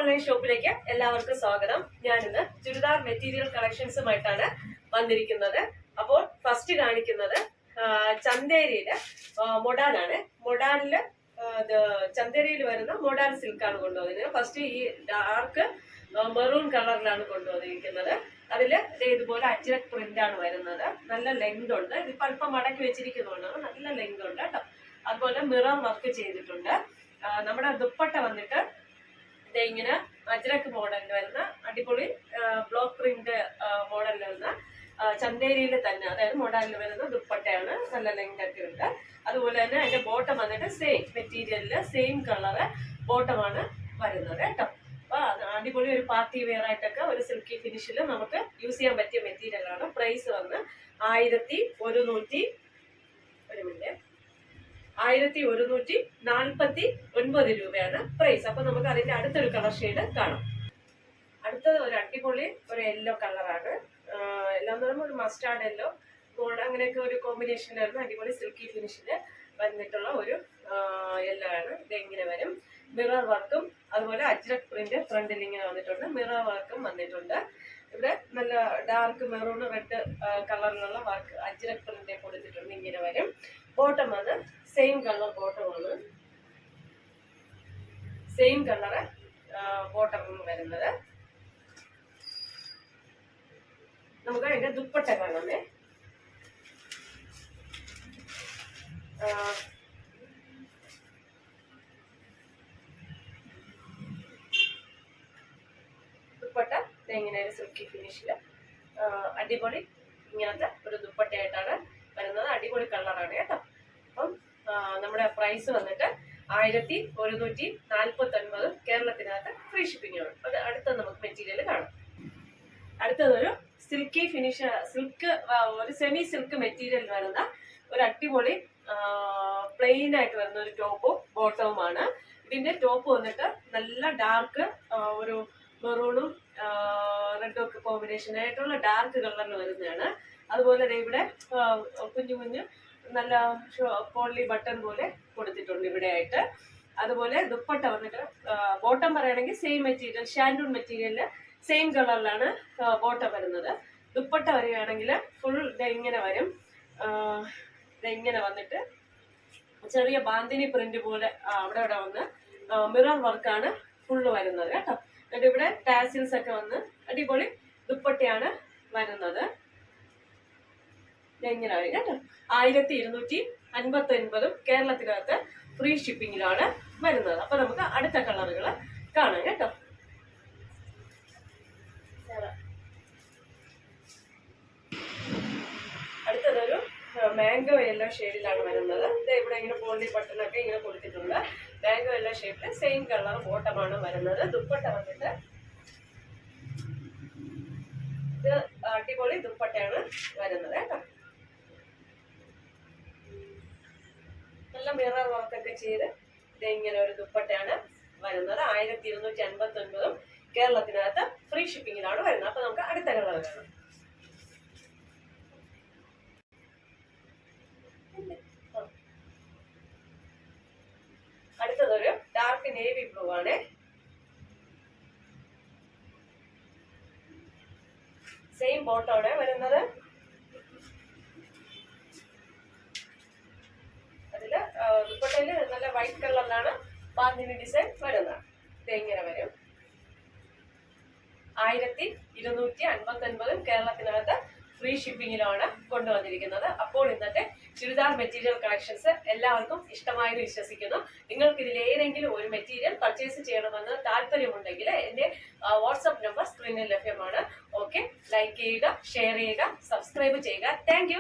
Online ഷോപ്പിലേക്ക് എല്ലാവർക്കും സ്വാഗതം. ഞാനിന്ന് ചുരിദാർ മെറ്റീരിയൽ കളക്ഷൻസുമായിട്ടാണ് വന്നിരിക്കുന്നത്. അപ്പോൾ ഫസ്റ്റ് കാണിക്കുന്നത് ചന്തേരിയില് മൊഡാലാണ്. മൊഡാലില് ചന്തേരിയിൽ വരുന്ന മൊഡാൽ സിൽക്കാണ് കൊണ്ടുവന്നിരിക്കുന്നത്. ഫസ്റ്റ് ഈ ഡാർക്ക് മെറൂൺ കളറിലാണ് കൊണ്ടുവന്നിരിക്കുന്നത്. അതില് ഇതുപോലെ അജ്രക് പ്രിന്റ് ആണ് വരുന്നത്. നല്ല ലെങ്ത് ഉണ്ട്. ഇതിപ്പോ അല്പം മടക്കി വെച്ചിരിക്കുന്നതുകൊണ്ടാണ് നല്ല ലെങ്ത് ഉണ്ട് കേട്ടോ. അതുപോലെ മിറർ വർക്ക് ചെയ്തിട്ടുണ്ട്. നമ്മുടെ ദുപ്പട്ട വന്നിട്ട് ഇങ്ങനെ അജ്രക് മോഡലിൽ വരുന്ന അടിപൊളി ബ്ലോക്ക് പ്രിന്റ് മോഡലിൽ വരുന്ന ചന്തേരിയിൽ തന്നെ, അതായത് മോഡലിൽ വരുന്ന ദുപ്പട്ടയാണ്. നല്ല ലെങ്ത് ഒക്കെ ഉണ്ട്. അതുപോലെ തന്നെ അതിന്റെ ബോട്ടം വന്നിട്ട് സെയിം മെറ്റീരിയലില് സെയിം കളറ് ബോട്ടമാണ് വരുന്നത് കേട്ടോ. അപ്പൊ അടിപൊളി ഒരു പാർട്ടി വെയർ ആയിട്ടൊക്കെ ഒരു സിൽക്കി ഫിനിഷിൽ നമുക്ക് യൂസ് ചെയ്യാൻ പറ്റിയ മെറ്റീരിയലാണ്. പ്രൈസ് വന്ന് 1149 രൂപയാണ് പ്രൈസ്. അപ്പൊ നമുക്ക് അതിന്റെ അടുത്തൊരു കളർ ഷെയ്ഡ് കാണാം. അടുത്തത് ഒരു അടിപൊളി ഒരു യെല്ലോ കളറാണ്. എല്ലാം എന്ന് പറയുമ്പോൾ ഒരു മസ്റ്റാർഡ് യെല്ലോ ഗോൾഡ് അങ്ങനെയൊക്കെ ഒരു കോമ്പിനേഷനിലായിരുന്നു. അടിപൊളി സിൽക്കി ഫിനിഷില് വന്നിട്ടുള്ള ഒരു യെല്ലോ ആണ്. ഇതെങ്ങനെ വരും, മിറർ വർക്കും അതുപോലെ അജ്രക് പ്രിന്റ് ഫ്രണ്ടിൽ ഇങ്ങനെ വന്നിട്ടുണ്ട്. മിറർ വർക്കും വന്നിട്ടുണ്ട്. ഇവിടെ നല്ല ഡാർക്ക് മെറൂൺ റെഡ് കളറിലുള്ള വർക്ക് അജ്രക് പ്രിന്റ് കൊടുത്തിട്ടുണ്ട്. ഇങ്ങനെ വരും. ബോട്ടം വന്ന് സെയിം കളർ ബോട്ടമാണ്. സെയിം കളറ് ബോട്ടം വരുന്നത്. നമുക്ക് അതിന്റെ ദുപ്പട്ട കാണാമേ. ദുപ്പട്ട ഇങ്ങനെ ഒരു സിൽക്കി ഫിനിഷില് അടിപൊളി ഇങ്ങനത്തെ ഒരു ദുപ്പട്ടയായിട്ടാണ് വരുന്നത്. അടിപൊളി കളറാണ് കേട്ടോ. അപ്പം നമ്മുടെ പ്രൈസ് വന്നിട്ട് 1149 കേരളത്തിനകത്ത് ഫ്രീ ഷിപ്പിംഗ് ആണ്. അത് അടുത്ത നമുക്ക് മെറ്റീരിയൽ കാണാം. അടുത്തതൊരു സിൽക്കി ഫിനിഷ് ഒരു സെമി സിൽക്ക് മെറ്റീരിയൽ വരുന്ന ഒരു അടിപൊളി പ്ലെയിൻ ആയിട്ട് വരുന്ന ഒരു ടോപ്പും ബോട്ടവുമാണ്. ഇതിന്റെ ടോപ്പ് വന്നിട്ട് നല്ല ഡാർക്ക് ഒരു മെറൂണും റെഡും ഒക്കെ കോമ്പിനേഷൻ ആയിട്ടുള്ള ഡാർക്ക് കളറിൽ വരുന്നതാണ്. അതുപോലെ ഇവിടെ കുഞ്ഞു കുഞ്ഞു നല്ല പോളി ബട്ടൺ പോലെ കൊടുത്തിട്ടുണ്ട് ഇവിടെ ആയിട്ട്. അതുപോലെ ദുപ്പട്ട വന്നിട്ട് ബോട്ടം പറയുകയാണെങ്കിൽ സെയിം മെറ്റീരിയൽ ഷാൻഡൂൺ മെറ്റീരിയലില് സെയിം കളറിലാണ് ബോട്ടം വരുന്നത്. ദുപ്പട്ട വരികയാണെങ്കിൽ ഫുൾ ഇങ്ങനെ വരും. ഇങ്ങനെ വന്നിട്ട് ചെറിയ ബാന്തിനി പ്രിന്റ് പോലെ അവിടെ വന്ന് മിറർ വർക്കാണ് ഫുള്ള് വരുന്നത് കേട്ടോ. എന്നിട്ട് ഇവിടെ ടാസിൽസ് ഒക്കെ വന്ന് അടിപൊളി ദുപ്പട്ടയാണ് വരുന്നത്. ഇങ്ങനെ വരും കേട്ടോ. 1259 കേരളത്തിനകത്ത് ഫ്രീ ഷിപ്പിങ്ങിലാണ് വരുന്നത്. അപ്പൊ നമുക്ക് അടുത്ത കളറുകൾ കാണാം കേട്ടോ. അടുത്തതൊരു മാംഗോ യെല്ലോ ഷെയ്ഡിലാണ് വരുന്നത്. ഇത് ഇവിടെ ഇങ്ങനെ പോളി ബട്ടണൊക്കെ ഇങ്ങനെ കൊടുത്തിട്ടുണ്ട്. മാംഗോ യെല്ലോ ഷെയ്ഡില് സെയിം കളർ ബോട്ടമാണ് വരുന്നത്. ദുപ്പട്ട വന്നിട്ട് ഇത് അടിപൊളി ദുപ്പട്ടയാണ് വരുന്നത് കേട്ടോ. നല്ല മിറർ വർക്കൊക്കെ ചെയ്ത് ഇങ്ങനെ ഒരു ദുപ്പട്ടയാണ് വരുന്നത്. 1259 കേരളത്തിനകത്ത് ഫ്രീ ഷിപ്പിങ്ങിലാണ് വരുന്നത്. അപ്പൊ നമുക്ക് അടുത്ത കളർ കാണാം. അടുത്തതൊരു ഡാർക്ക് നേവി ബ്ലൂ ആണ്. സെയിം ബോട്ടമാണ് വരുന്നത്. അതില് ദുപ്പട്ടയില് നല്ല വൈറ്റ് കളറിലാണ് ബാന്തിനി ഡിസൈൻ വരുന്നത്. ഇതെങ്ങനെ വരും. 1259 കേരളത്തിനകത്ത് ഫ്രീ ഷിപ്പിങ്ങിലാണ് കൊണ്ടുവന്നിരിക്കുന്നത്. അപ്പോൾ ഇന്നത്തെ ചുരിദാർ മെറ്റീരിയൽ കളക്ഷൻസ് എല്ലാവർക്കും ഇഷ്ടമായെന്ന് വിശ്വസിക്കുന്നു. നിങ്ങൾക്ക് ഇതിൽ ഏതെങ്കിലും ഒരു മെറ്റീരിയൽ പർച്ചേസ് ചെയ്യണമെന്ന് താല്പര്യമുണ്ടെങ്കിൽ എന്റെ വാട്സ്ആപ്പ് നമ്പർ സ്ക്രീനിൽ ലഭ്യമാണ്. ഓക്കെ, ലൈക്ക് ചെയ്യുക, ഷെയർ ചെയ്യുക, സബ്സ്ക്രൈബ് ചെയ്യുക. താങ്ക്